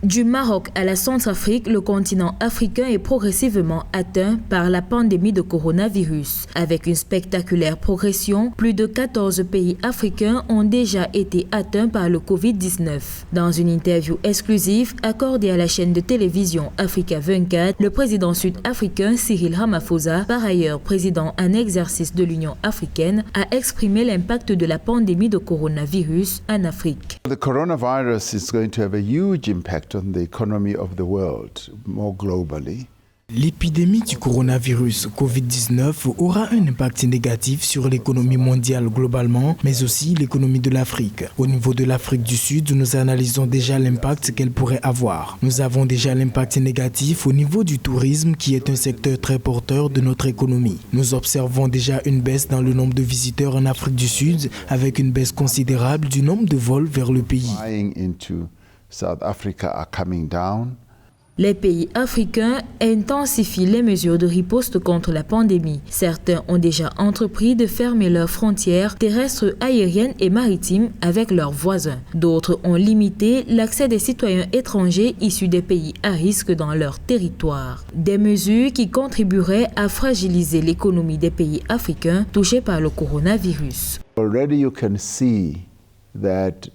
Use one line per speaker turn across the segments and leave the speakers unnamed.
Du Maroc à la Centrafrique, le continent africain est progressivement atteint par la pandémie de coronavirus. Avec une spectaculaire progression, plus de 14 pays africains ont déjà été atteints par le Covid-19. Dans une interview exclusive accordée à la chaîne de télévision Africa 24, le président sud-africain Cyril Ramaphosa, par ailleurs président en exercice de l'Union africaine, a exprimé l'impact de la pandémie de coronavirus en Afrique.
The coronavirus is going to have a huge impact on the economy of the world, more globally.
L'épidémie du coronavirus Covid-19 aura un impact négatif sur l'économie mondiale globalement, mais aussi l'économie de l'Afrique. Au niveau de l'Afrique du Sud, nous analysons déjà l'impact qu'elle pourrait avoir. Nous avons déjà l'impact négatif au niveau du tourisme, qui est un secteur très porteur de notre économie. Nous observons déjà une baisse dans le nombre de visiteurs en Afrique du Sud, avec une baisse considérable du nombre de vols vers le pays.
South Africa are coming down.
Les pays africains intensifient les mesures de riposte contre la pandémie. Certains ont déjà entrepris de fermer leurs frontières terrestres, aériennes et maritimes avec leurs voisins. D'autres ont limité l'accès des citoyens étrangers issus des pays à risque dans leur territoire. Des mesures qui contribueraient à fragiliser l'économie des pays africains touchés par le coronavirus.
Already you can see that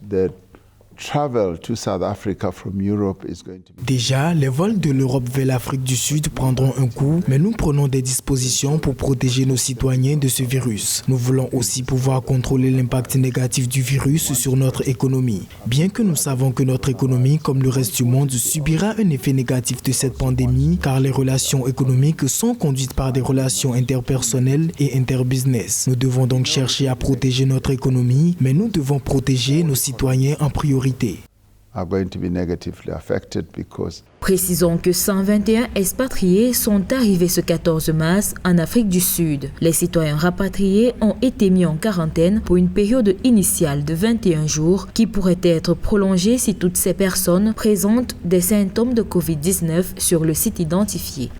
travel to South Africa from Europe is going to be...
Déjà, les vols de l'Europe vers l'Afrique du Sud prendront un coup, mais nous prenons des dispositions pour protéger nos citoyens de ce virus. Nous voulons aussi pouvoir contrôler l'impact négatif du virus sur notre économie. Bien que nous savons que notre économie, comme le reste du monde, subira un effet négatif de cette pandémie, car les relations économiques sont conduites par des relations interpersonnelles et interbusiness. Nous devons donc chercher à protéger notre économie, mais nous devons protéger nos citoyens en priorité.
Précisons que 121 expatriés sont arrivés ce 14 mars en Afrique du Sud. Les citoyens rapatriés ont été mis en quarantaine pour une période initiale de 21 jours qui pourrait être prolongée si toutes ces personnes présentent des symptômes de Covid-19 sur le site identifié.